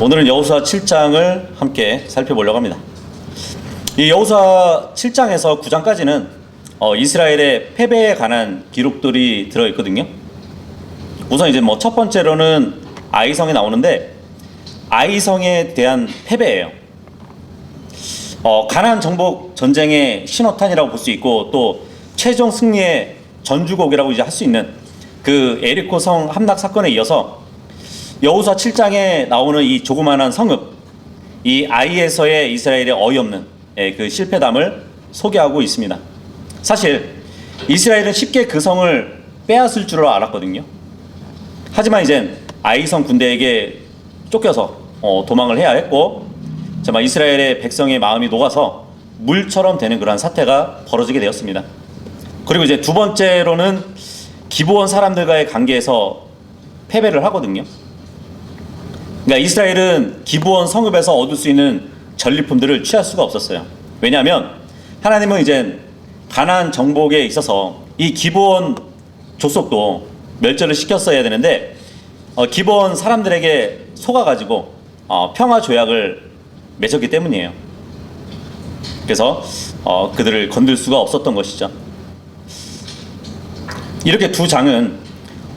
오늘은 여호수아 7장을 함께 살펴보려고 합니다. 이 여호수아 7장에서 9장까지는 이스라엘의 패배에 관한 기록들이 들어있거든요. 우선 이제 첫 번째로는 아이성이 나오는데, 아이성에 대한 패배예요. 가나안 정복 전쟁의 신호탄이라고 볼 수 있고, 또 최종 승리의 전주곡이라고 이제 할 수 있는 그 에리코 성 함락 사건에 이어서 여호수아 7장에 나오는 이 조그마한 성읍, 이 아이에서의 이스라엘의 어이없는 그 실패담을 소개하고 있습니다. 사실 이스라엘은 쉽게 그 성을 빼앗을 줄 알았거든요. 하지만 이젠 아이성 군대에게 쫓겨서 도망을 해야 했고, 정말 이스라엘의 백성의 마음이 녹아서 물처럼 되는 그러한 사태가 벌어지게 되었습니다. 그리고 이제 두 번째로는 기브온 사람들과의 관계에서 패배를 하거든요. 그러니까 이스라엘은 기브온 성읍에서 얻을 수 있는 전리품들을 취할 수가 없었어요. 왜냐하면 하나님은 이제 가나안 정복에 있어서 이 기브온 족속도 멸절을 시켰어야 되는데, 기브온 사람들에게 속아가지고 평화 조약을 맺었기 때문이에요. 그래서 그들을 건들 수가 없었던 것이죠. 이렇게 두 장은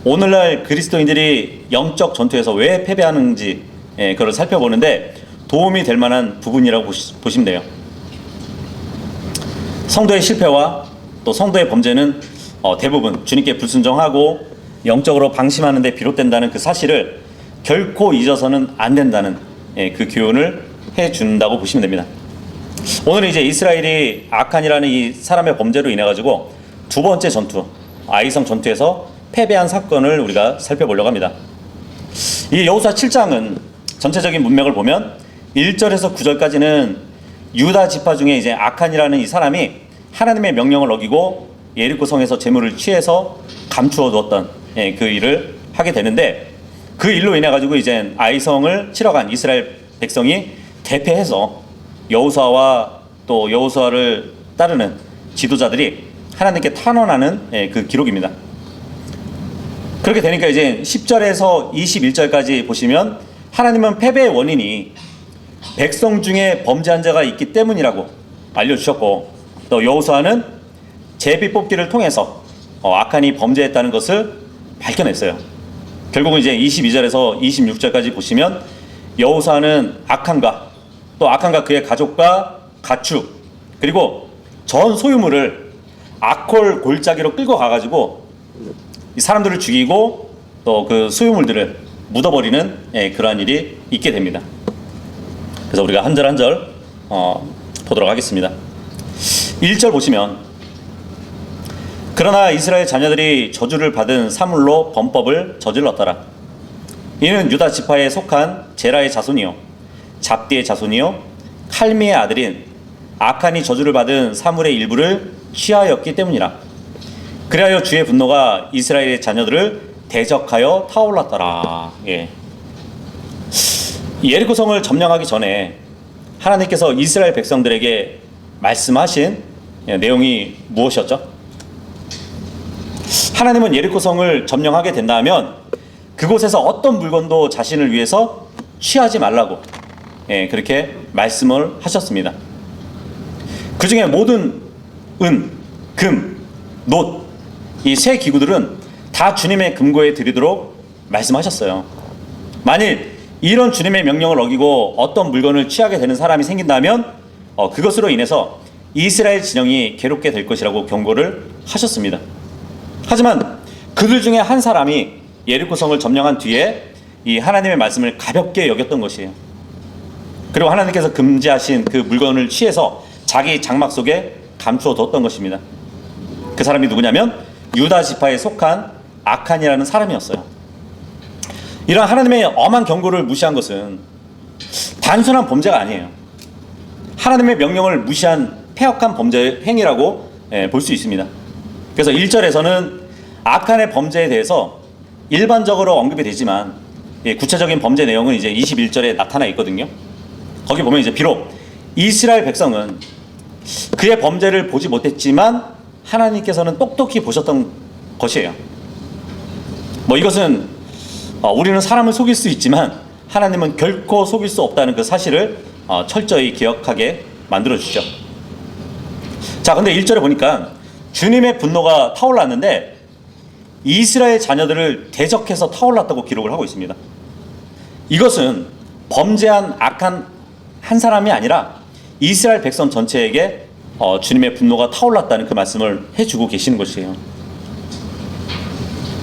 오늘날 그리스도인들이 영적 전투에서 왜 패배하는지 그걸 살펴보는데 도움이 될 만한 부분이라고 보시면 돼요. 성도의 실패와 또 성도의 범죄는 대부분 주님께 불순종하고 영적으로 방심하는 데 비롯된다는 그 사실을 결코 잊어서는 안 된다는 그 교훈을 해준다고 보시면 됩니다. 오늘은 이제 이스라엘이 아칸이라는 이 사람의 범죄로 인해 가지고 두 번째 전투, 아이성 전투에서 패배한 사건을 우리가 살펴보려고 합니다. 이 여호수아 7장은 전체적인 문맥을 보면 1절에서 9절까지는 유다 지파 중에 이제 아칸이라는 이 사람이 하나님의 명령을 어기고 예리코 성에서 재물을 취해서 감추어 두었던 그 일을 하게 되는데, 그 일로 인해 가지고 이제 아이성을 치러 간 이스라엘 백성이 대패해서 여호수아와 또 여호수아를 따르는 지도자들이 하나님께 탄원하는 그 기록입니다. 그렇게 되니까 이제 10절에서 21절까지 보시면 하나님은 패배의 원인이 백성 중에 범죄한 자가 있기 때문이라고 알려주셨고, 또 여호수아는 제비 뽑기를 통해서 아칸이 범죄했다는 것을 밝혀냈어요. 결국은 이제 22절에서 26절까지 보시면 여호수아는 아칸과 또 아칸과 그의 가족과 가축 그리고 전 소유물을 아콜 골짜기로 끌고 가가지고 이 사람들을 죽이고 또 그 소유물들을 묻어버리는 그러한 일이 있게 됩니다. 그래서 우리가 한 절 한 절 보도록 하겠습니다. 1절 보시면, 그러나 이스라엘 자녀들이 저주를 받은 사물로 범법을 저질렀더라. 이는 유다 지파에 속한 제라의 자손이요 잡디의 자손이요 칼미의 아들인 아칸이 저주를 받은 사물의 일부를 취하였기 때문이라. 그리하여 주의 분노가 이스라엘의 자녀들을 대적하여 타올랐더라. 예리코 성을 점령하기 전에 하나님께서 이스라엘 백성들에게 말씀하신 내용이 무엇이었죠? 하나님은 예리코 성을 점령하게 된다면 그곳에서 어떤 물건도 자신을 위해서 취하지 말라고 그렇게 말씀을 하셨습니다. 그 중에 모든 은, 금, 놋, 이 세 기구들은 다 주님의 금고에 드리도록 말씀하셨어요. 만일 이런 주님의 명령을 어기고 어떤 물건을 취하게 되는 사람이 생긴다면 그것으로 인해서 이스라엘 진영이 괴롭게 될 것이라고 경고를 하셨습니다. 하지만 그들 중에 한 사람이 예리코 성을 점령한 뒤에 이 하나님의 말씀을 가볍게 여겼던 것이에요. 그리고 하나님께서 금지하신 그 물건을 취해서 자기 장막 속에 감추어 뒀던 것입니다. 그 사람이 누구냐면 유다 지파에 속한 아칸이라는 사람이었어요. 이런 하나님의 엄한 경고를 무시한 것은 단순한 범죄가 아니에요. 하나님의 명령을 무시한 폐역한 범죄 행위라고 볼 수 있습니다. 그래서 1절에서는 아칸의 범죄에 대해서 일반적으로 언급이 되지만 구체적인 범죄 내용은 이제 21절에 나타나 있거든요. 거기 보면 이제 비록 이스라엘 백성은 그의 범죄를 보지 못했지만 하나님께서는 똑똑히 보셨던 것이에요. 이것은 우리는 사람을 속일 수 있지만 하나님은 결코 속일 수 없다는 그 사실을 철저히 기억하게 만들어주죠. 자, 근데 1절에 보니까 주님의 분노가 타올랐는데 이스라엘 자녀들을 대적해서 타올랐다고 기록을 하고 있습니다. 이것은 범죄한 악한 한 사람이 아니라 이스라엘 백성 전체에게 주님의 분노가 타올랐다는 그 말씀을 해주고 계시는 것이에요.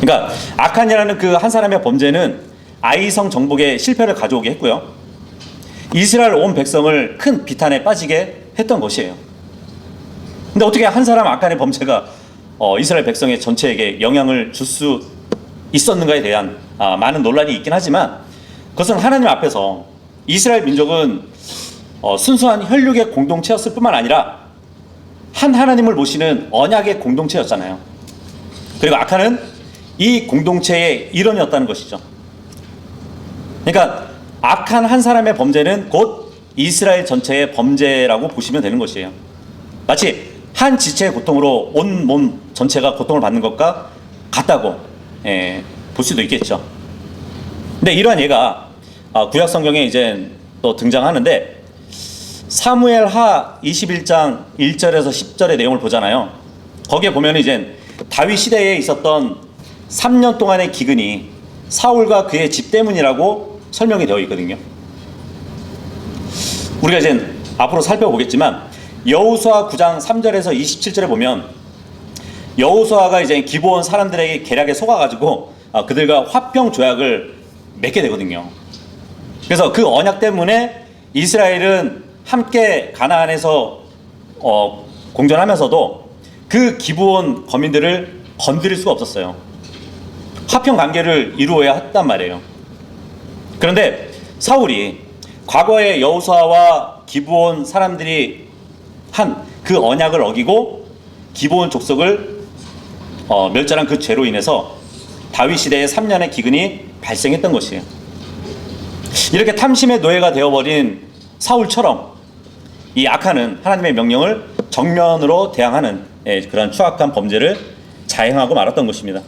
그러니까 아칸이라는 그 한 사람의 범죄는 아이성 정복의 실패를 가져오게 했고요, 이스라엘 온 백성을 큰 비탄에 빠지게 했던 것이에요. 근데 어떻게 한 사람 아칸의 범죄가 이스라엘 백성의 전체에게 영향을 줄 수 있었는가에 대한 많은 논란이 있긴 하지만, 그것은 하나님 앞에서 이스라엘 민족은 순수한 혈육의 공동체였을 뿐만 아니라 한 하나님을 모시는 언약의 공동체였잖아요. 그리고 아칸은 이 공동체의 일원이었다는 것이죠. 그러니까 악한 한 사람의 범죄는 곧 이스라엘 전체의 범죄라고 보시면 되는 것이에요. 마치 한 지체의 고통으로 온 몸 전체가 고통을 받는 것과 같다고 볼 수도 있겠죠. 근데 이러한 예가 구약 성경에 이제 또 등장하는데, 사무엘하 21장 1절에서 10절의 내용을 보잖아요. 거기에 보면 이제 다윗 시대에 있었던 3년 동안의 기근이 사울과 그의 집 때문이라고 설명이 되어 있거든요. 우리가 이제 앞으로 살펴보겠지만 여호수아 9장 3절에서 27절에 보면 여호수아가 이제 기브온 사람들에게 계략에 속아가지고 그들과 화평 조약을 맺게 되거든요. 그래서 그 언약 때문에 이스라엘은 함께 가나안에서 공존하면서도 그 기브온 거민들을 건드릴 수가 없었어요. 화평 관계를 이루어야 했단 말이에요. 그런데 사울이 과거에 여호수아와 기브온 사람들이 한 그 언약을 어기고 기브온 족속을 멸절한 그 죄로 인해서 다윗 시대의 3년의 기근이 발생했던 것이에요. 이렇게 탐심의 노예가 되어버린 사울처럼 이 아칸은 하나님의 명령을 정면으로 대항하는 그런 추악한 범죄를 자행하고 말았던 것입니다.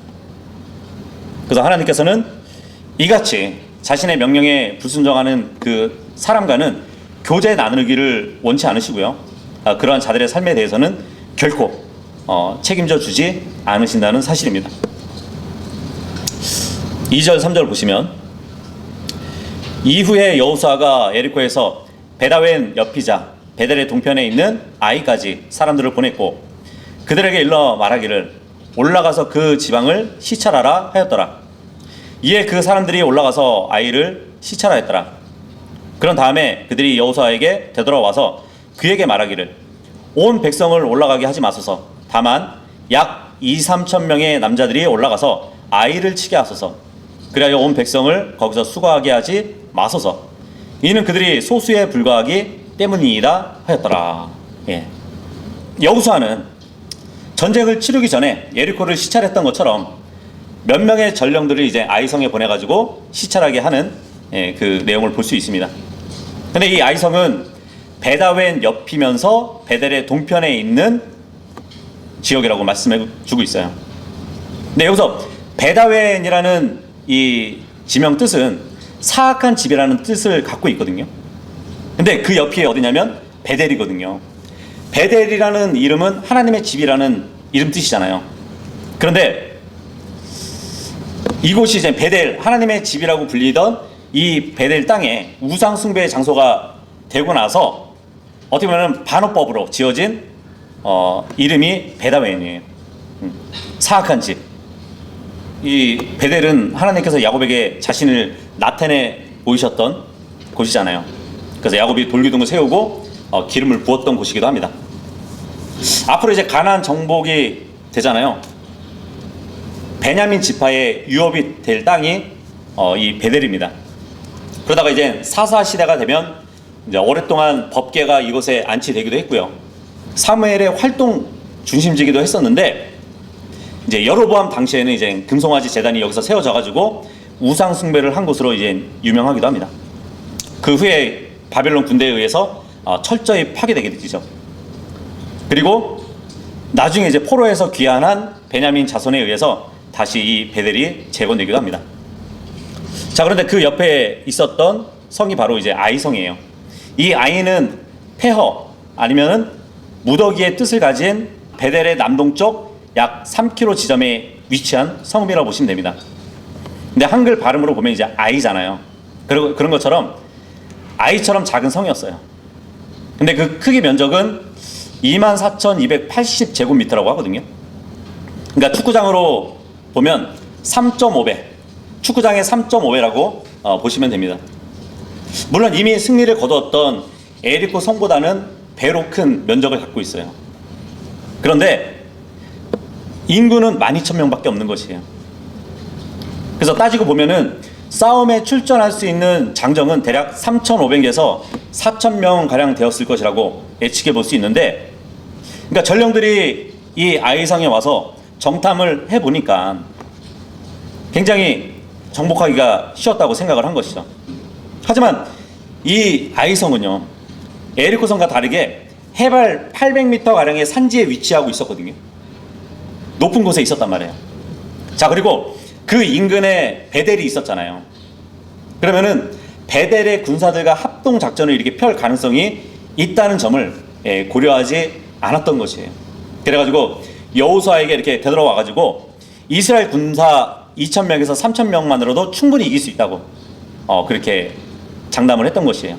그래서 하나님께서는 이같이 자신의 명령에 불순종하는 그 사람과는 교제 나누기를 원치 않으시고요, 그러한 자들의 삶에 대해서는 결코 책임져 주지 않으신다는 사실입니다. 2절 3절 보시면, 이후에 여호수아가 예리코에서 베다웬 여피자 베델의 동편에 있는 아이까지 사람들을 보냈고 그들에게 일러 말하기를 올라가서 그 지방을 시찰하라 하였더라. 이에 그 사람들이 올라가서 아이를 시찰하였더라. 그런 다음에 그들이 여호수아에게 되돌아와서 그에게 말하기를 온 백성을 올라가게 하지 마소서. 다만 약 2-3천 명의 남자들이 올라가서 아이를 치게 하소서. 그리하여 온 백성을 거기서 수고하게 하지 마소서. 이는 그들이 소수에 불과하기 때문이다 하였더라. 여호수아는 전쟁을 치르기 전에 예리코를 시찰했던 것처럼 몇 명의 전령들을 이제 아이성에 보내가지고 시찰하게 하는 그 내용을 볼 수 있습니다. 근데 이 아이성은 베다웬 옆이면서 베델의 동편에 있는 지역이라고 말씀해 주고 있어요. 근데 여기서 베다웬이라는 이 지명 뜻은 사악한 집이라는 뜻을 갖고 있거든요. 근데 그 옆이 어디냐면 베델이거든요. 베델이라는 이름은 하나님의 집이라는 이름 뜻이잖아요. 그런데 이곳이 이제 베델, 하나님의 집이라고 불리던 이 베델 땅에 우상 숭배의 장소가 되고 나서 어떻게 보면 반어법으로 지어진 이름이 베다웬이에요. 사악한 집. 이 베델은 하나님께서 야곱에게 자신을 나타내 보이셨던 곳이잖아요. 그래서 야곱이 돌기둥을 세우고 기름을 부었던 곳이기도 합니다. 앞으로 이제 가나안 정복이 되잖아요. 베냐민 지파의 유업이 될 땅이 이 베델입니다. 그러다가 이제 사사 시대가 되면 이제 오랫동안 법궤가 이곳에 안치되기도 했고요. 사무엘의 활동 중심지기도 했었는데, 이제 여로보암 당시에는 이제 금송아지 제단이 여기서 세워져 가지고 우상 숭배를 한 곳으로 이제 유명하기도 합니다. 그 후에 바벨론 군대에 의해서 철저히 파괴되게 되죠. 그리고 나중에 이제 포로에서 귀환한 베냐민 자손에 의해서 다시 이 베델이 재건되기도 합니다. 자, 그런데 그 옆에 있었던 성이 바로 이제 아이성이에요. 이 아이는 폐허 아니면은 무더기의 뜻을 가진 베델의 남동쪽 약 3km 지점에 위치한 성읍이라고 보시면 됩니다. 근데 한글 발음으로 보면 이제 아이잖아요. 그리고 그런 것처럼 아이처럼 작은 성이었어요. 근데 그 크기 면적은 24,280제곱미터라고 하거든요. 그러니까 축구장으로 보면 3.5배, 축구장의 3.5배라고 보시면 됩니다. 물론 이미 승리를 거두었던 에리코 성보다는 배로 큰 면적을 갖고 있어요. 그런데 인구는 12,000명밖에 없는 것이에요. 그래서 따지고 보면은 싸움에 출전할 수 있는 장정은 대략 3,500에서 4,000명 가량 되었을 것이라고 예측해 볼 수 있는데, 그러니까 전령들이 이 아이성에 와서 정탐을 해보니까 굉장히 정복하기가 쉬웠다고 생각을 한 것이죠. 하지만 이 아이성은요, 에리코성과 다르게 해발 800m 가량의 산지에 위치하고 있었거든요. 높은 곳에 있었단 말이에요. 자, 그리고 그 인근에 베델이 있었잖아요. 그러면은 베델의 군사들과 합동 작전을 이렇게 펼 가능성이 있다는 점을 고려하지 않았던 것이에요. 그래가지고 여호수아에게 이렇게 되돌아와가지고 이스라엘 군사 2,000명에서 3,000명만으로도 충분히 이길 수 있다고 그렇게 장담을 했던 것이에요.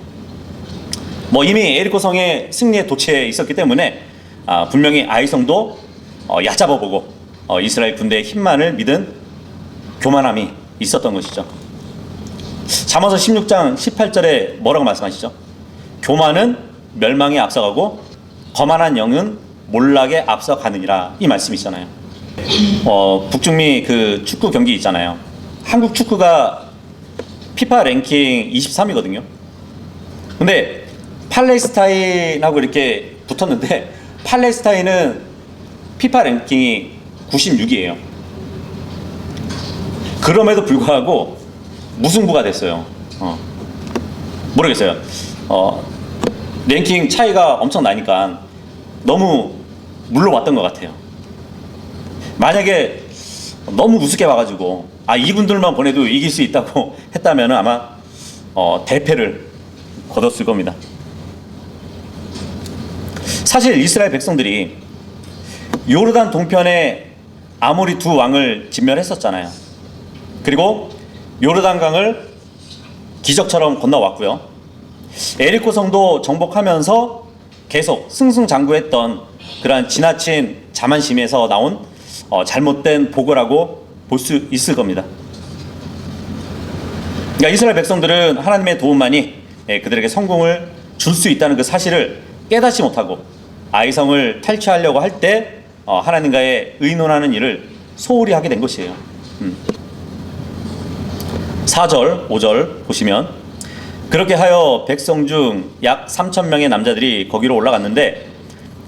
뭐 이미 에리코 성의 승리에 도취해 있었기 때문에 분명히 아이성도 얕잡아보고 이스라엘 군대의 힘만을 믿은 교만함이 있었던 것이죠. 잠언서 16장 18절에 뭐라고 말씀하시죠? 교만은 멸망에 앞서가고 거만한 영은 몰락에 앞서가느니라, 이 말씀이잖아요. 북중미 그 축구 경기 있잖아요. 한국 축구가 피파 랭킹 23위거든요. 근데 팔레스타인하고 이렇게 붙었는데 팔레스타인은 피파 랭킹이 96이에요. 그럼에도 불구하고 무승부가 됐어요. 모르겠어요. 랭킹 차이가 엄청 나니까 너무 물러왔던 것 같아요. 만약에 너무 우습게 봐가지고 이분들만 보내도 이길 수 있다고 했다면 아마 대패를 거뒀을 겁니다. 사실 이스라엘 백성들이 요르단 동편에 아모리 두 왕을 진멸했었잖아요. 그리고 요르단강을 기적처럼 건너왔고요. 에리코 성도 정복하면서 계속 승승장구했던 그러한 지나친 자만심에서 나온 잘못된 보고라고 볼 수 있을 겁니다. 그러니까 이스라엘 백성들은 하나님의 도움만이 그들에게 성공을 줄 수 있다는 그 사실을 깨닫지 못하고 아이성을 탈취하려고 할 때 하나님과의 의논하는 일을 소홀히 하게 된 것이에요. 4절, 5절 보시면 그렇게 하여 백성 중 약 3,000명의 남자들이 거기로 올라갔는데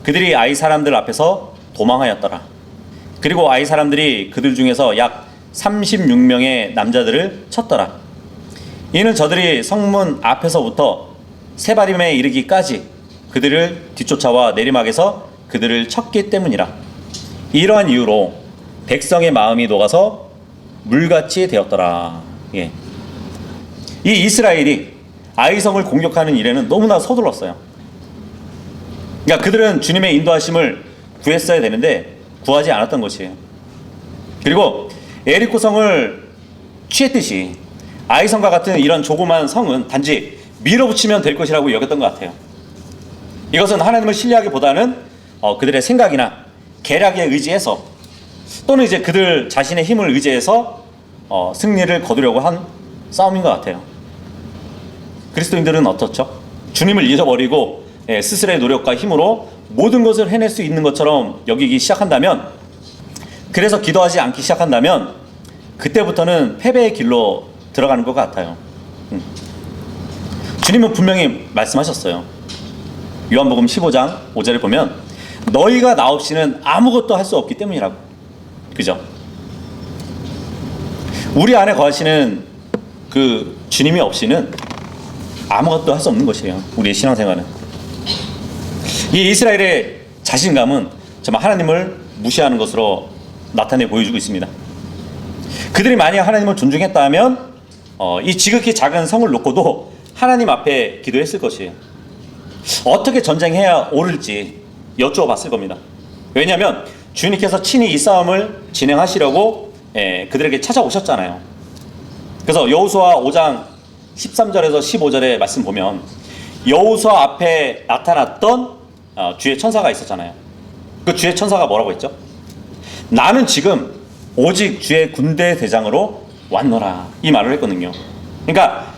그들이 아이 사람들 앞에서 도망하였더라. 그리고 아이 사람들이 그들 중에서 약 36명의 남자들을 쳤더라. 이는 저들이 성문 앞에서부터 세바림에 이르기까지 그들을 뒤쫓아와 내리막에서 그들을 쳤기 때문이라. 이러한 이유로 백성의 마음이 녹아서 물같이 되었더라. 예. 이 이스라엘이 아이성을 공격하는 일에는 너무나 서둘렀어요. 그러니까 그들은 주님의 인도하심을 구했어야 되는데 구하지 않았던 것이에요. 그리고 에리코 성을 취했듯이 아이성과 같은 이런 조그만 성은 단지 밀어붙이면 될 것이라고 여겼던 것 같아요. 이것은 하나님을 신뢰하기보다는 그들의 생각이나 계략에 의지해서 또는 이제 그들 자신의 힘을 의지해서 승리를 거두려고 한 싸움인 것 같아요. 그리스도인들은 어떻죠? 주님을 잊어버리고 스스로의 노력과 힘으로 모든 것을 해낼 수 있는 것처럼 여기기 시작한다면, 그래서 기도하지 않기 시작한다면 그때부터는 패배의 길로 들어가는 것 같아요. 주님은 분명히 말씀하셨어요. 요한복음 15장 5절에 보면 너희가 나 없이는 아무것도 할 수 없기 때문이라고. 그죠? 우리 안에 거하시는 그 주님이 없이는 아무것도 할 수 없는 것이에요. 우리의 신앙생활은. 이 이스라엘의 자신감은 정말 하나님을 무시하는 것으로 나타내 보여주고 있습니다. 그들이 만약 하나님을 존중했다면 이 지극히 작은 성을 놓고도 하나님 앞에 기도했을 것이에요. 어떻게 전쟁해야 옳을지 여쭈어봤을 겁니다. 왜냐하면 주님께서 친히 이 싸움을 진행하시려고 그들에게 찾아오셨잖아요. 그래서 여호수아 5장 13절에서 15절의 말씀 보면 여호수아 앞에 나타났던 주의 천사가 있었잖아요. 그 주의 천사가 뭐라고 했죠? 나는 지금 오직 주의 군대 대장으로 왔노라, 이 말을 했거든요. 그러니까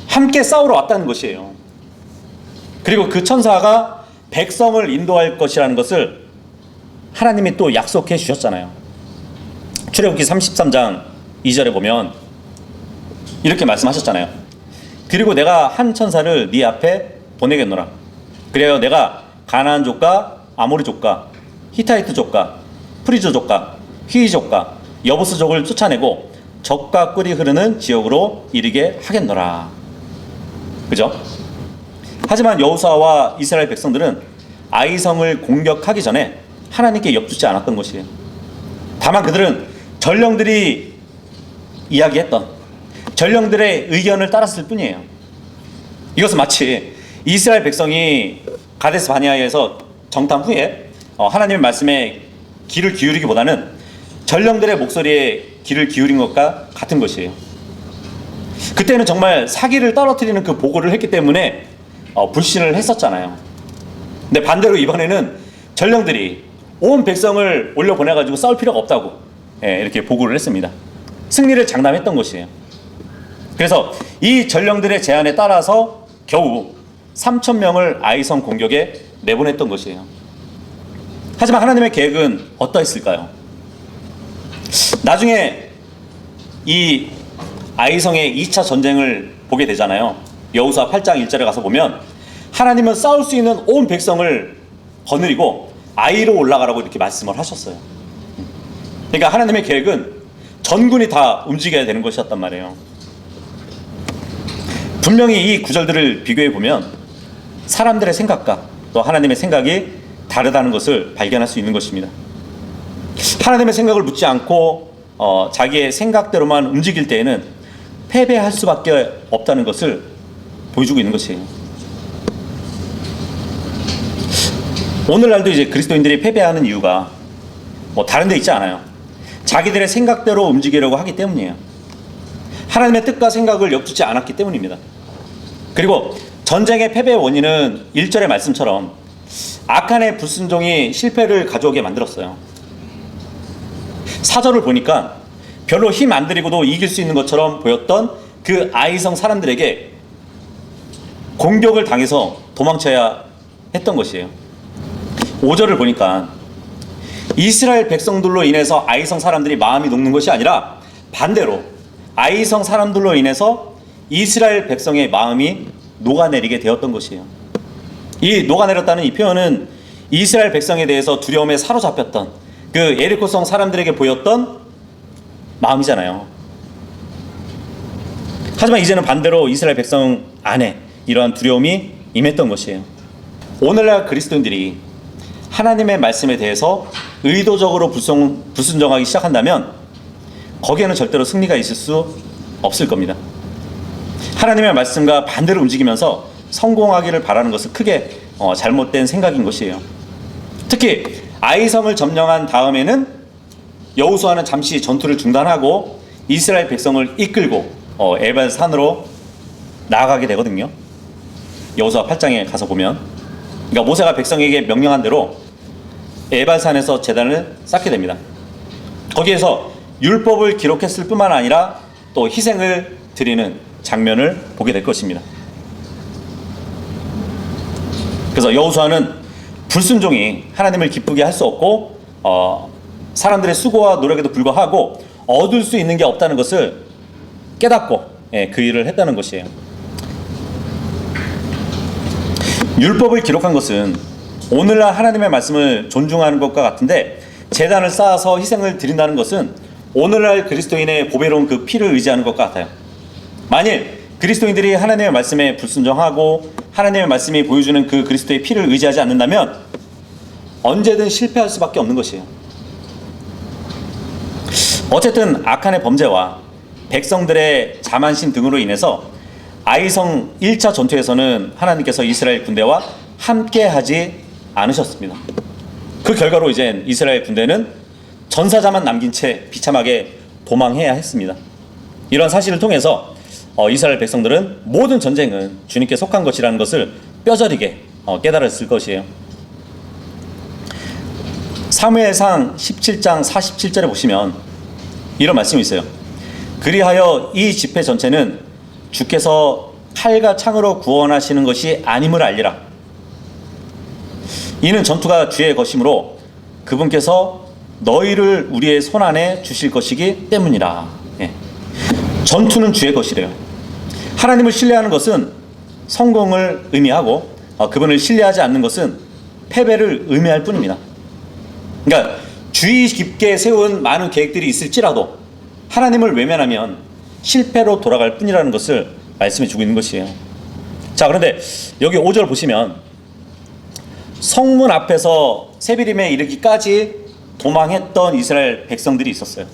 함께 싸우러 왔다는 것이에요. 그리고 그 천사가 백성을 인도할 것이라는 것을 하나님이 또 약속해 주셨잖아요. 출애굽기 33장 2절에 보면 이렇게 말씀하셨잖아요. 그리고 내가 한 천사를 네 앞에 보내겠노라. 그래야 내가 가나안족과 아모리족과 히타이트족과 프리즈족과 히위족과 여부스족을 쫓아내고 적과 꿀이 흐르는 지역으로 이르게 하겠노라. 그죠? 하지만 여호수아와 이스라엘 백성들은 아이성을 공격하기 전에 하나님께 엽주지 않았던 것이에요. 다만 그들은 전령들이 이야기했던 전령들의 의견을 따랐을 뿐이에요. 이것은 마치 이스라엘 백성이 가데스 바네아에서 정탐 후에 하나님의 말씀에 귀를 기울이기보다는 전령들의 목소리에 귀를 기울인 것과 같은 것이에요. 그때는 정말 사기를 떨어뜨리는 그 보고를 했기 때문에 불신을 했었잖아요. 근데 반대로 이번에는 전령들이 온 백성을 올려보내가지고 싸울 필요가 없다고 이렇게 보고를 했습니다. 승리를 장담했던 것이에요. 그래서 이 전령들의 제안에 따라서 겨우 3,000명을 아이성 공격에 내보냈던 것이에요. 하지만 하나님의 계획은 어떠했을까요? 나중에 이 아이성의 2차 전쟁을 보게 되잖아요. 여호수아 8장 1절에 가서 보면 하나님은 싸울 수 있는 온 백성을 거느리고 아이로 올라가라고 이렇게 말씀을 하셨어요. 그러니까 하나님의 계획은 전군이 다 움직여야 되는 것이었단 말이에요. 분명히 이 구절들을 비교해 보면 사람들의 생각과 또 하나님의 생각이 다르다는 것을 발견할 수 있는 것입니다. 하나님의 생각을 묻지 않고 자기의 생각대로만 움직일 때에는 패배할 수밖에 없다는 것을 보여주고 있는 것이에요. 오늘날도 이제 그리스도인들이 패배하는 이유가 다른 데 있지 않아요. 자기들의 생각대로 움직이려고 하기 때문이에요. 하나님의 뜻과 생각을 엿두지 않았기 때문입니다. 그리고 전쟁의 패배의 원인은 1절의 말씀처럼 악한의 불순종이 실패를 가져오게 만들었어요. 4절을 보니까 별로 힘 안 들이고도 이길 수 있는 것처럼 보였던 그 아이성 사람들에게 공격을 당해서 도망쳐야 했던 것이에요. 5절을 보니까 이스라엘 백성들로 인해서 아이성 사람들이 마음이 녹는 것이 아니라 반대로 아이성 사람들로 인해서 이스라엘 백성의 마음이 녹아내리게 되었던 것이에요. 이 녹아내렸다는 이 표현은 이스라엘 백성에 대해서 두려움에 사로잡혔던 그 예리코성 사람들에게 보였던 마음이잖아요. 하지만 이제는 반대로 이스라엘 백성 안에 이러한 두려움이 임했던 것이에요. 오늘날 그리스도인들이 하나님의 말씀에 대해서 의도적으로 불순종하기 시작한다면 거기에는 절대로 승리가 있을 수 없을 겁니다. 하나님의 말씀과 반대로 움직이면서 성공하기를 바라는 것은 크게 잘못된 생각인 것이에요. 특히 아이성을 점령한 다음에는 여호수아는 잠시 전투를 중단하고 이스라엘 백성을 이끌고 에발 산으로 나아가게 되거든요. 여호수아 8장에 가서 보면, 그러니까 모세가 백성에게 명령한 대로 에발 산에서 제단을 쌓게 됩니다. 거기에서 율법을 기록했을 뿐만 아니라 또 희생을 드리는 장면을 보게 될 것입니다. 그래서 여호수아는 불순종이 하나님을 기쁘게 할 수 없고 사람들의 수고와 노력에도 불구하고 얻을 수 있는 게 없다는 것을 깨닫고 그 일을 했다는 것이에요. 율법을 기록한 것은 오늘날 하나님의 말씀을 존중하는 것과 같은데, 제단을 쌓아서 희생을 드린다는 것은 오늘날 그리스도인의 보배로운 그 피를 의지하는 것과 같아요. 만일 그리스도인들이 하나님의 말씀에 불순종하고 하나님의 말씀이 보여주는 그 그리스도의 피를 의지하지 않는다면 언제든 실패할 수밖에 없는 것이에요. 어쨌든 악한의 범죄와 백성들의 자만심 등으로 인해서 아이성 1차 전투에서는 하나님께서 이스라엘 군대와 함께하지 않으셨습니다. 그 결과로 이제 이스라엘 군대는 전사자만 남긴 채 비참하게 도망해야 했습니다. 이런 사실을 통해서 이스라엘 백성들은 모든 전쟁은 주님께 속한 것이라는 것을 뼈저리게 깨달았을 것이에요. 사무엘상 17장 47절에 보시면 이런 말씀이 있어요. 그리하여 이 집회 전체는 주께서 칼과 창으로 구원하시는 것이 아님을 알리라. 이는 전투가 주의 것이므로 그분께서 너희를 우리의 손안에 주실 것이기 때문이라. 예. 전투는 주의 것이래요. 하나님을 신뢰하는 것은 성공을 의미하고 그분을 신뢰하지 않는 것은 패배를 의미할 뿐입니다. 그러니까 주의 깊게 세운 많은 계획들이 있을지라도 하나님을 외면하면 실패로 돌아갈 뿐이라는 것을 말씀해 주고 있는 것이에요. 자, 그런데 여기 5절 보시면 성문 앞에서 세비림에 이르기까지 도망했던 이스라엘 백성들이 있었어요.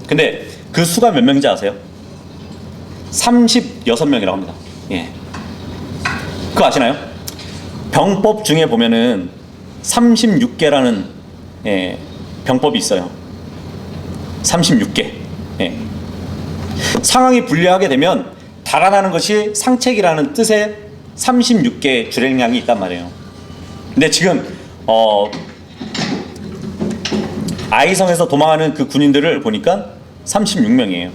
근데 그 수가 몇 명인지 아세요? 36명이라고 합니다. 예. 그거 아시나요? 병법 중에 보면은 36개라는 병법이 있어요. 36개. 예. 상황이 불리하게 되면 달아나는 것이 상책이라는 뜻의 36개의 주량량이 있단 말이에요. 근데 지금 아이성에서 도망하는 그 군인들을 보니까 36명이에요.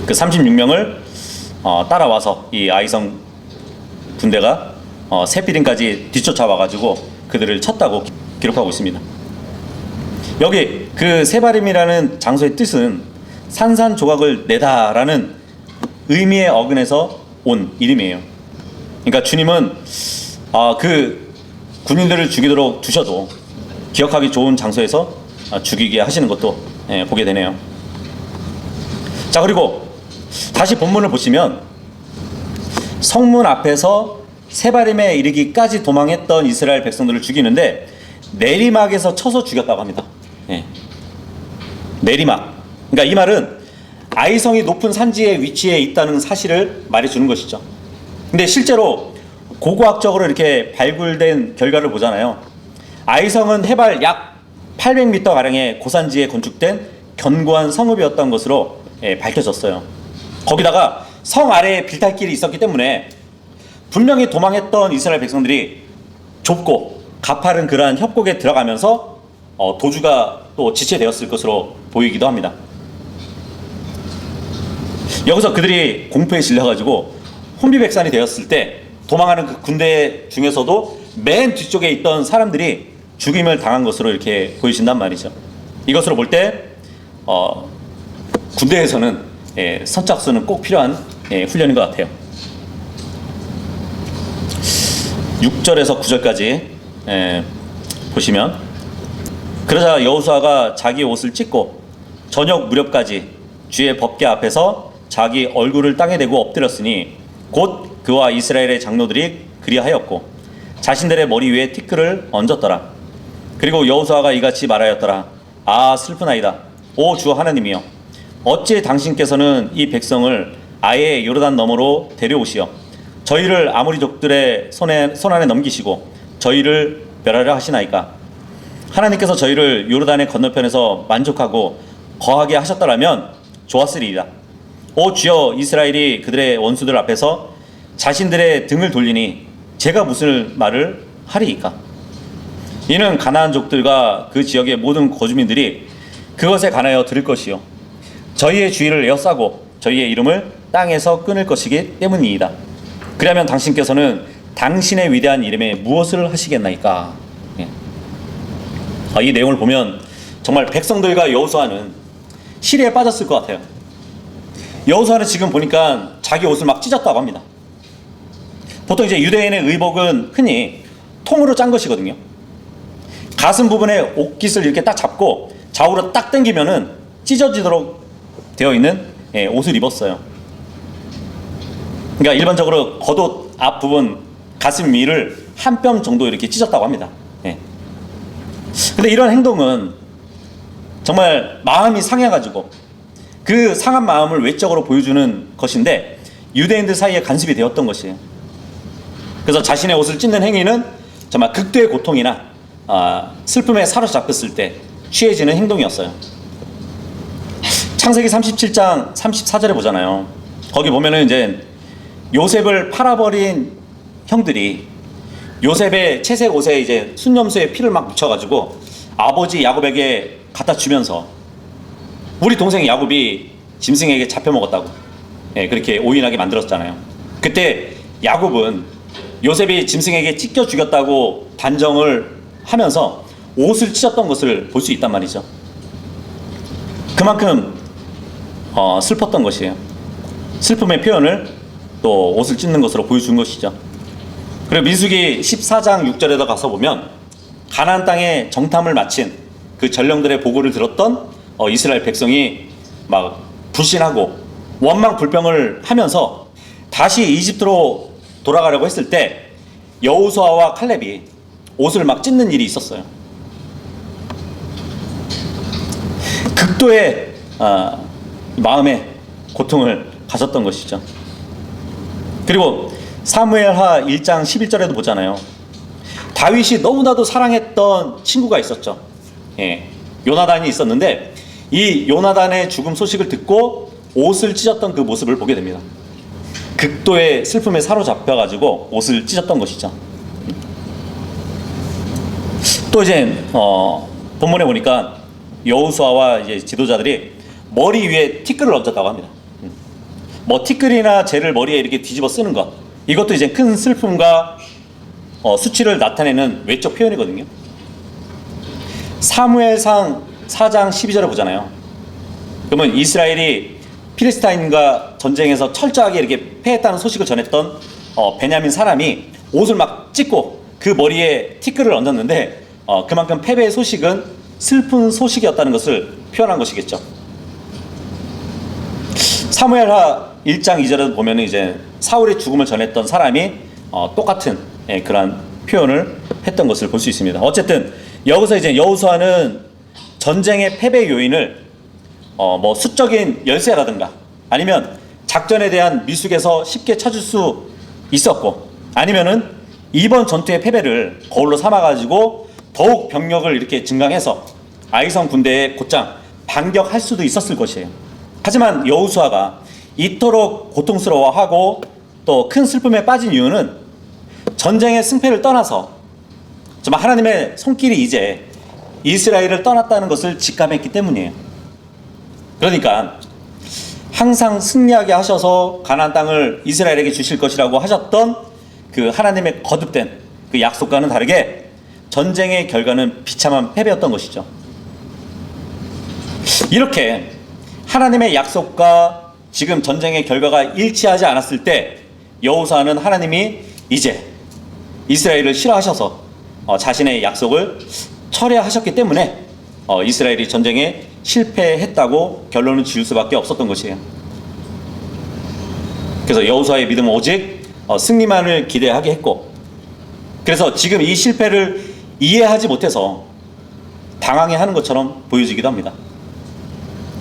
그 36명을 따라와서 이 아이성 군대가 세피림까지 뒤쫓아와가지고 그들을 쳤다고 기록하고 있습니다. 여기 그 세바림이라는 장소의 뜻은 산산조각을 내다라는 의미에 어긋내서 온 이름이에요. 그러니까 주님은 그 군인들을 죽이도록 두셔도 기억하기 좋은 장소에서 죽이게 하시는 것도 보게 되네요. 자, 그리고 다시 본문을 보시면 성문 앞에서 세바림에 이르기까지 도망했던 이스라엘 백성들을 죽이는데 내리막에서 쳐서 죽였다고 합니다. 내리막. 그러니까 이 말은 아이성이 높은 산지에 위치해 있다는 사실을 말해주는 것이죠. 근데 실제로 고고학적으로 이렇게 발굴된 결과를 보잖아요. 아이성은 해발 약 800m가량의 고산지에 건축된 견고한 성읍이었던 것으로 밝혀졌어요. 거기다가 성 아래에 빌탈길이 있었기 때문에 분명히 도망했던 이스라엘 백성들이 좁고 가파른 그러한 협곡에 들어가면서 도주가 또 지체되었을 것으로 보이기도 합니다. 여기서 그들이 공포에 질려가지고 혼비백산이 되었을 때 도망하는 그 군대 중에서도 맨 뒤쪽에 있던 사람들이 죽임을 당한 것으로 이렇게 보이신단 말이죠. 이것으로 볼 때 군대에서는 선착순은 꼭 필요한 훈련인 것 같아요. 6절에서 9절까지 보시면 그러자 여호수아가 자기 옷을 찢고 저녁 무렵까지 주의 법궤 앞에서 자기 얼굴을 땅에 대고 엎드렸으니 곧 그와 이스라엘의 장로들이 그리하였고 자신들의 머리 위에 티끌을 얹었더라. 그리고 여호수아가 이같이 말하였더라. 아, 슬프나이다. 오 주 하나님이여, 어찌 당신께서는 이 백성을 아예 요르단 너머로 데려오시어 저희를 아모리족들의 손안에 넘기시고 저희를 멸하려 하시나이까? 하나님께서 저희를 요르단의 건너편에서 만족하고 거하게 하셨더라면 좋았으리이다. 오 주여, 이스라엘이 그들의 원수들 앞에서 자신들의 등을 돌리니 제가 무슨 말을 하리이까? 이는 가나안족들과 그 지역의 모든 거주민들이 그것에 관하여 들을 것이요 저희의 주의를 에워싸고 저희의 이름을 땅에서 끊을 것이기 때문이이다. 그러면 당신께서는 당신의 위대한 이름에 무엇을 하시겠나이까? 이 내용을 보면 정말 백성들과 여호수아는 시리에 빠졌을 것 같아요. 여호수아는 지금 보니까 자기 옷을 막 찢었다고 합니다. 보통 이제 유대인의 의복은 흔히 통으로 짠 것이거든요. 가슴 부분에 옷깃을 이렇게 딱 잡고 좌우로 딱 당기면은 찢어지도록 되어 있는 옷을 입었어요. 그러니까 일반적으로 겉옷 앞부분 가슴 위를 한 뼘 정도 이렇게 찢었다고 합니다. 근데 이런 행동은 정말 마음이 상해가지고 그 상한 마음을 외적으로 보여주는 것인데 유대인들 사이에 간섭이 되었던 것이에요. 그래서 자신의 옷을 찢는 행위는 정말 극도의 고통이나 슬픔에 사로잡혔을 때 취해지는 행동이었어요. 창세기 37장 34절에 보잖아요. 거기 보면은 이제 요셉을 팔아버린 형들이 요셉의 채색 옷에 이제 순념수에 피를 막 묻혀가지고 아버지 야곱에게 갖다 주면서 우리 동생 야곱이 짐승에게 잡혀 먹었다고 그렇게 오인하게 만들었잖아요. 그때 야곱은 요셉이 짐승에게 찢겨 죽였다고 단정을 하면서 옷을 찢었던 것을 볼 수 있단 말이죠. 그만큼 슬펐던 것이에요. 슬픔의 표현을 또 옷을 찢는 것으로 보여준 것이죠. 그리고 민수기 14장 6절에도 가서 보면 가나안 땅에 정탐을 마친 그 전령들의 보고를 들었던 이스라엘 백성이 막 불신하고 원망 불평을 하면서 다시 이집트로 돌아가려고 했을 때 여호수아와 칼렙이 옷을 막 찢는 일이 있었어요. 극도의 마음의 고통을 가졌던 것이죠. 그리고 사무엘하 1장 11절에도 보잖아요. 다윗이 너무나도 사랑했던 친구가 있었죠. 요나단이 있었는데 이 요나단의 죽음 소식을 듣고 옷을 찢었던 그 모습을 보게 됩니다. 극도의 슬픔에 사로잡혀가지고 옷을 찢었던 것이죠. 또 이제 본문에 보니까 여호수아와 이제 지도자들이 머리 위에 티끌을 얹었다고 합니다. 뭐 티끌이나 재를 머리에 이렇게 뒤집어 쓰는 것, 이것도 이제 큰 슬픔과 수치를 나타내는 외적 표현이거든요. 사무엘상 4장 12절을 보잖아요. 그러면 이스라엘이 필리스타인과 전쟁에서 철저하게 이렇게 패했다는 소식을 전했던 베냐민 사람이 옷을 막 찢고 그 머리에 티끌을 얹었는데 그만큼 패배의 소식은 슬픈 소식이었다는 것을 표현한 것이겠죠. 사무엘하 1장 2절에도 보면 이제 사울의 죽음을 전했던 사람이 똑같은 그런 표현을 했던 것을 볼 수 있습니다. 어쨌든 여기서 이제 여호수아는 전쟁의 패배 요인을 뭐 수적인 열세라든가 아니면 작전에 대한 미숙에서 쉽게 찾을 수 있었고, 아니면은 이번 전투의 패배를 거울로 삼아가지고 더욱 병력을 이렇게 증강해서 아이성 군대에 곧장 반격할 수도 있었을 것이에요. 하지만 여호수아가 이토록 고통스러워하고 또 큰 슬픔에 빠진 이유는 전쟁의 승패를 떠나서 정말 하나님의 손길이 이제 이스라엘을 떠났다는 것을 직감했기 때문이에요. 그러니까 항상 승리하게 하셔서 가나안 땅을 이스라엘에게 주실 것이라고 하셨던 그 하나님의 거듭된 그 약속과는 다르게 전쟁의 결과는 비참한 패배였던 것이죠. 이렇게 하나님의 약속과 지금 전쟁의 결과가 일치하지 않았을 때 여호수아는 하나님이 이제 이스라엘을 싫어하셔서 자신의 약속을 철회하셨기 때문에 이스라엘이 전쟁에 실패했다고 결론을 지을 수밖에 없었던 것이에요. 그래서 여호수아의 믿음은 오직 승리만을 기대하게 했고, 그래서 지금 이 실패를 이해하지 못해서 당황해하는 것처럼 보여지기도 합니다.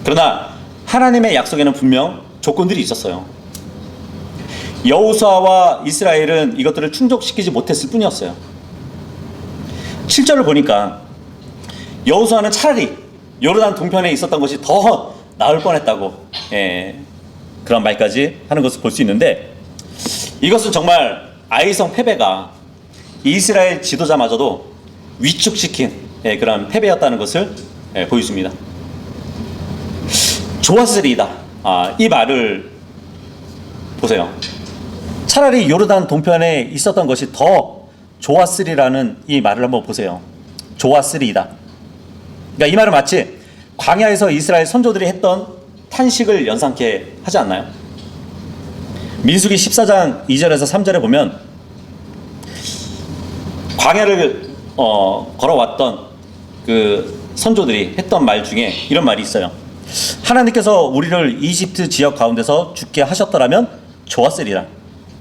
그러나 하나님의 약속에는 분명 조건들이 있었어요. 여호수아와 이스라엘은 이것들을 충족시키지 못했을 뿐이었어요. 7절을 보니까 여호수아는 차라리 요르단 동편에 있었던 것이 더 나을 뻔했다고 그런 말까지 하는 것을 볼 수 있는데, 이것은 정말 아이성 패배가 이스라엘 지도자마저도 위축시킨 그런 패배였다는 것을 보여줍니다. 좋았으리이다. 이 말을 보세요. 차라리 요르단 동편에 있었던 것이 더 좋았으리라는 이 말을 한번 보세요. 좋았으리이다. 그러니까 이 말은 마치 광야에서 이스라엘 선조들이 했던 탄식을 연상케 하지 않나요? 민수기 14장 2절에서 3절에 보면 광야를 걸어왔던 그 선조들이 했던 말 중에 이런 말이 있어요. 하나님께서 우리를 이집트 지역 가운데서 죽게 하셨더라면 좋았으리라.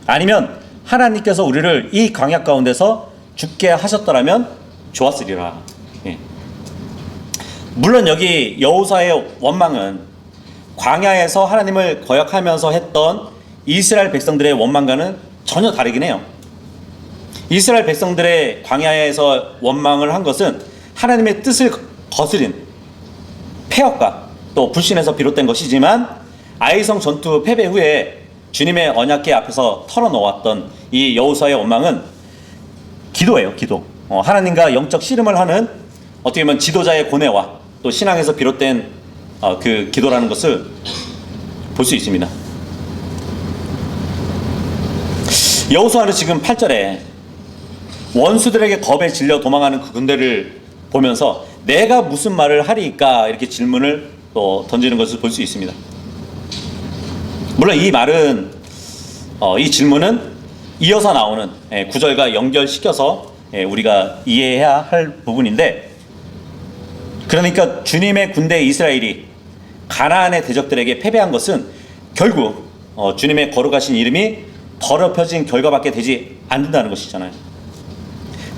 아니면 하나님께서 우리를 이 광야 가운데서 죽게 하셨더라면 좋았으리라. 물론 여기 여호수아의 원망은 광야에서 하나님을 거역하면서 했던 이스라엘 백성들의 원망과는 전혀 다르긴 해요. 이스라엘 백성들의 광야에서 원망을 한 것은 하나님의 뜻을 거스린 폐역과 또 불신에서 비롯된 것이지만, 아이성 전투 패배 후에 주님의 언약궤 앞에서 털어놓았던 이 여호수아의 원망은 기도예요. 기도. 하나님과 영적 씨름을 하는 어떻게 보면 지도자의 고뇌와 또 신앙에서 비롯된 그 기도라는 것을 볼 수 있습니다. 여호수아는 지금 8절에 원수들에게 겁에 질려 도망하는 그 군대를 보면서 내가 무슨 말을 하리까 이렇게 질문을 또 던지는 것을 볼 수 있습니다. 물론 이 말은 이 질문은 이어서 나오는 9절과 연결시켜서 우리가 이해해야 할 부분인데, 그러니까 주님의 군대 이스라엘이 가나안의 대적들에게 패배한 것은 결국 주님의 거룩하신 이름이 더럽혀진 결과밖에 되지 않는다는 것이잖아요.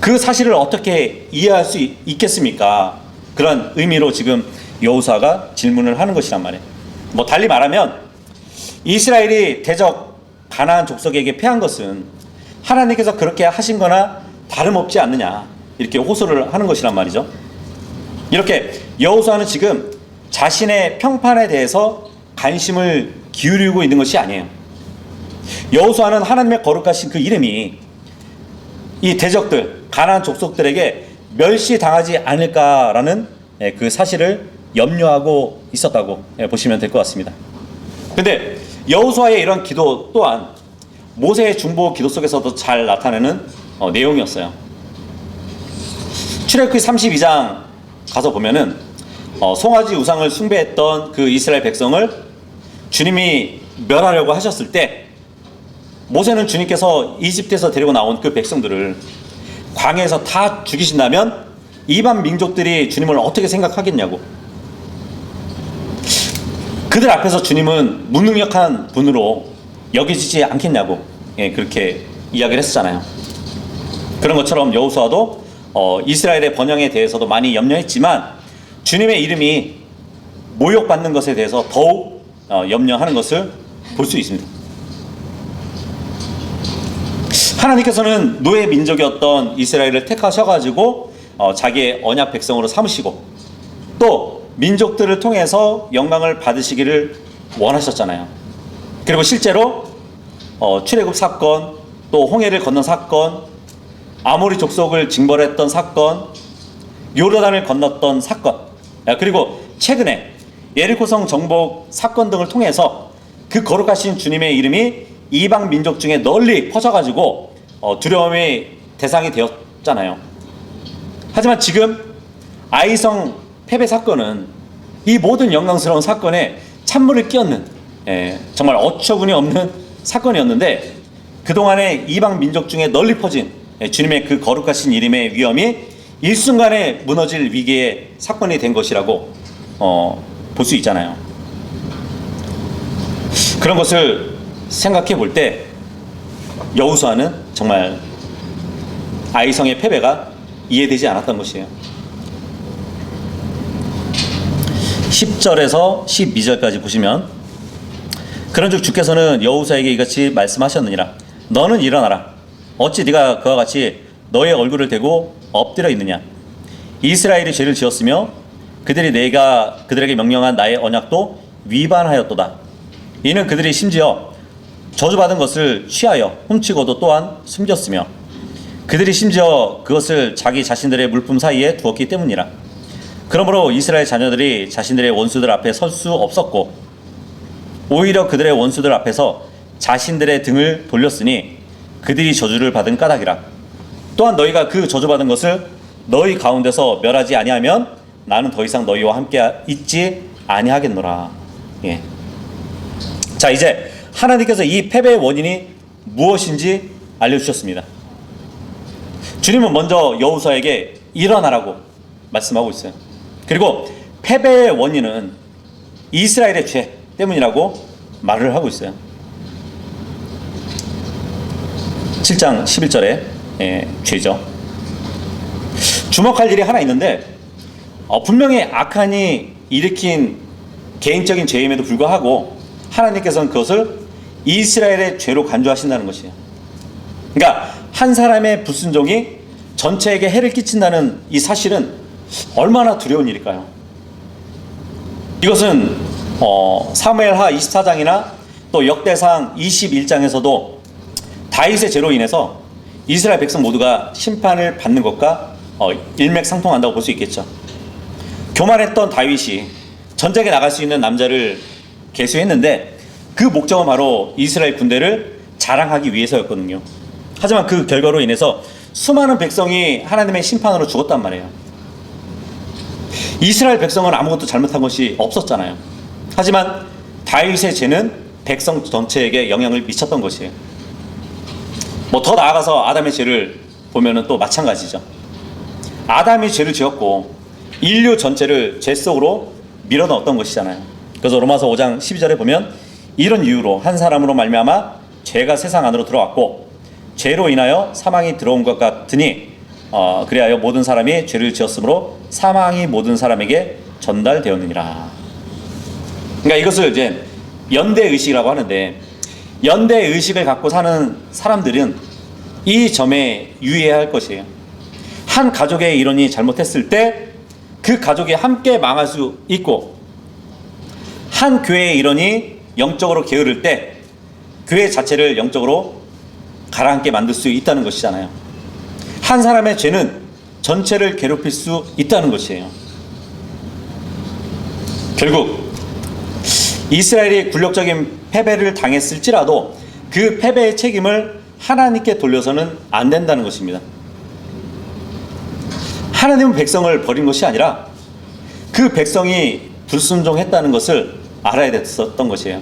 그 사실을 어떻게 이해할 수 있겠습니까? 그런 의미로 지금 여호수아가 질문을 하는 것이란 말이에요. 달리 말하면 이스라엘이 대적 가나안 족속에게 패한 것은 하나님께서 그렇게 하신 거나 다름없지 않느냐, 이렇게 호소를 하는 것이란 말이죠. 이렇게 여호수아는 지금 자신의 평판에 대해서 관심을 기울이고 있는 것이 아니에요. 여호수아는 하나님의 거룩하신 그 이름이 이 대적들, 가나안 족속들에게 멸시당하지 않을까라는 그 사실을 염려하고 있었다고 보시면 될 것 같습니다. 근데 여호수아의 이런 기도 또한 모세의 중보 기도 속에서도 잘 나타내는 내용이었어요. 출애굽기 32장 가서 보면은 송아지 우상을 숭배했던 그 이스라엘 백성을 주님이 멸하려고 하셨을 때, 모세는 주님께서 이집트에서 데리고 나온 그 백성들을 광야에서 다 죽이신다면 이방 민족들이 주님을 어떻게 생각하겠냐고, 그들 앞에서 주님은 무능력한 분으로 여겨지지 않겠냐고 그렇게 이야기를 했었잖아요. 그런 것처럼 여호수아도 이스라엘의 번영에 대해서도 많이 염려했지만 주님의 이름이 모욕받는 것에 대해서 더욱 염려하는 것을 볼 수 있습니다. 하나님께서는 노예 민족이었던 이스라엘을 택하셔가지고 자기의 언약 백성으로 삼으시고 또 민족들을 통해서 영광을 받으시기를 원하셨잖아요. 그리고 실제로 출애굽 사건, 또 홍해를 건넌 사건, 아모리 족속을 징벌했던 사건, 요르단을 건넜던 사건, 그리고 최근에 예리코성 정복 사건 등을 통해서 그 거룩하신 주님의 이름이 이방 민족 중에 널리 퍼져가지고 두려움의 대상이 되었잖아요. 하지만 지금 아이성 패배 사건은 이 모든 영광스러운 사건에 찬물을 끼얹는 정말 어처구니 없는 사건이었는데, 그동안에 이방 민족 중에 널리 퍼진 주님의 그 거룩하신 이름의 위엄이 일순간에 무너질 위기의 사건이 된 것이라고 볼 수 있잖아요. 그런 것을 생각해 볼 때 여호수아는 정말 아이성의 패배가 이해되지 않았던 것이에요. 10절에서 12절까지 보시면, 그런즉 주께서는 여호수아에게 이같이 말씀하셨느니라. 너는 일어나라. 어찌 네가 그와 같이 너의 얼굴을 대고 엎드려 있느냐. 이스라엘이 죄를 지었으며 그들이 내가 그들에게 명령한 나의 언약도 위반하였도다. 이는 그들이 심지어 저주받은 것을 취하여 훔치고도 또한 숨겼으며 그들이 심지어 그것을 자기 자신들의 물품 사이에 두었기 때문이라. 그러므로 이스라엘 자녀들이 자신들의 원수들 앞에 설 수 없었고 오히려 그들의 원수들 앞에서 자신들의 등을 돌렸으니 그들이 저주를 받은 까닭이라. 또한 너희가 그 저주받은 것을 너희 가운데서 멸하지 아니하면 나는 더 이상 너희와 함께 있지 아니하겠노라. 예. 자, 이제 하나님께서 이 패배의 원인이 무엇인지 알려주셨습니다. 주님은 먼저 여호수아에게 일어나라고 말씀하고 있어요. 그리고 패배의 원인은 이스라엘의 죄 때문이라고 말을 하고 있어요. 7장 11절에 죄죠. 주목할 일이 하나 있는데 분명히 악한이 일으킨 개인적인 죄임에도 불구하고 하나님께서는 그것을 이스라엘의 죄로 간주하신다는 것이에요. 그러니까 한 사람의 불순종이 전체에게 해를 끼친다는 이 사실은 얼마나 두려운 일일까요? 이것은 사무엘하 24장이나 또 역대상 21장에서도 다윗의 죄로 인해서 이스라엘 백성 모두가 심판을 받는 것과 일맥상통한다고 볼 수 있겠죠. 교만했던 다윗이 전쟁에 나갈 수 있는 남자를 계수했는데 그 목적은 바로 이스라엘 군대를 자랑하기 위해서였거든요. 하지만 그 결과로 인해서 수많은 백성이 하나님의 심판으로 죽었단 말이에요. 이스라엘 백성은 아무것도 잘못한 것이 없었잖아요. 하지만 다윗의 죄는 백성 전체에게 영향을 미쳤던 것이에요. 뭐 더 나아가서 아담의 죄를 보면은 또 마찬가지죠. 아담이 죄를 지었고 인류 전체를 죄 속으로 밀어넣었던 것이잖아요. 그래서 로마서 5장 12절에 보면 이런 이유로 한 사람으로 말미암아 죄가 세상 안으로 들어왔고 죄로 인하여 사망이 들어온 것 같으니 그리하여 모든 사람이 죄를 지었으므로 사망이 모든 사람에게 전달되었느니라. 그러니까 이것을 이제 연대의식이라고 하는데, 연대의식을 갖고 사는 사람들은 이 점에 유의해야 할 것이에요. 한 가족의 일원이 잘못했을 때 그 가족이 함께 망할 수 있고, 한 교회의 일원이 영적으로 게으를 때 교회 자체를 영적으로 가라앉게 만들 수 있다는 것이잖아요. 한 사람의 죄는 전체를 괴롭힐 수 있다는 것이에요. 결국 이스라엘이 굴욕적인 패배를 당했을지라도 그 패배의 책임을 하나님께 돌려서는 안 된다는 것입니다. 하나님은 백성을 버린 것이 아니라 그 백성이 불순종했다는 것을 알아야 됐었던 것이에요.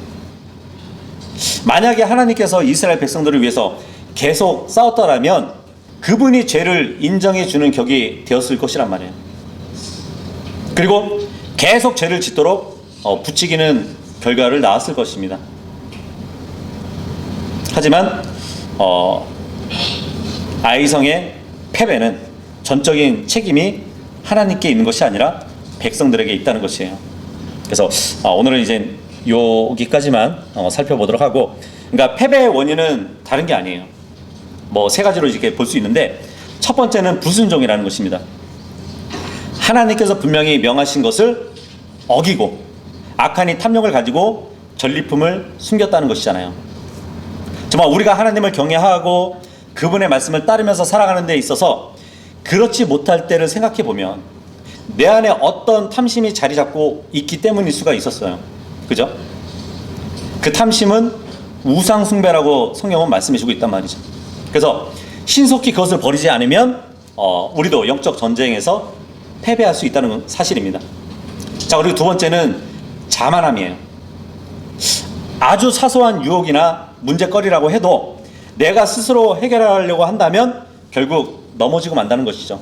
만약에 하나님께서 이스라엘 백성들을 위해서 계속 싸웠더라면 그분이 죄를 인정해 주는 격이 되었을 것이란 말이에요. 그리고 계속 죄를 짓도록 부추기는 결과를 낳았을 것입니다. 하지만 아이성의 패배는 전적인 책임이 하나님께 있는 것이 아니라 백성들에게 있다는 것이에요. 그래서 오늘은 이제 여기까지만 살펴보도록 하고, 그러니까 패배의 원인은 다른 게 아니에요. 뭐 세 가지로 이렇게 볼 수 있는데, 첫 번째는 불순종이라는 것입니다. 하나님께서 분명히 명하신 것을 어기고 악한 이 탐욕을 가지고 전리품을 숨겼다는 것이잖아요. 정말 우리가 하나님을 경외하고 그분의 말씀을 따르면서 살아가는 데 있어서 그렇지 못할 때를 생각해 보면 내 안에 어떤 탐심이 자리 잡고 있기 때문일 수가 있었어요. 그죠? 그 탐심은 우상 숭배라고 성경은 말씀해 주고 있단 말이죠. 그래서 신속히 그것을 버리지 않으면 우리도 영적 전쟁에서 패배할 수 있다는 사실입니다. 자, 그리고 두 번째는 자만함이에요. 아주 사소한 유혹이나 문제거리라고 해도 내가 스스로 해결하려고 한다면 결국 넘어지고 만다는 것이죠.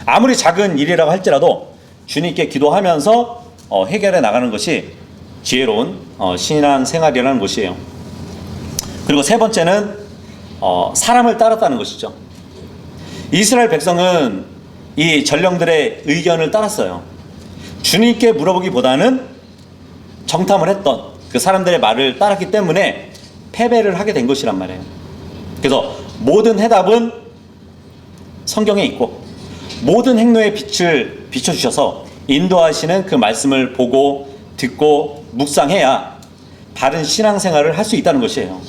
아무리 작은 일이라고 할지라도 주님께 기도하면서 해결해 나가는 것이 지혜로운 신앙 생활이라는 것이에요. 그리고 세 번째는 사람을 따랐다는 것이죠. 이스라엘 백성은 이 전령들의 의견을 따랐어요. 주님께 물어보기보다는 정탐을 했던 그 사람들의 말을 따랐기 때문에 패배를 하게 된 것이란 말이에요. 그래서 모든 해답은 성경에 있고 모든 행로의 빛을 비춰주셔서 인도하시는 그 말씀을 보고 듣고 묵상해야 바른 신앙생활을 할 수 있다는 것이에요.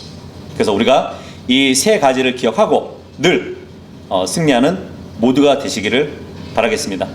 그래서 우리가 이 세 가지를 기억하고 늘 승리하는 모두가 되시기를 바라겠습니다.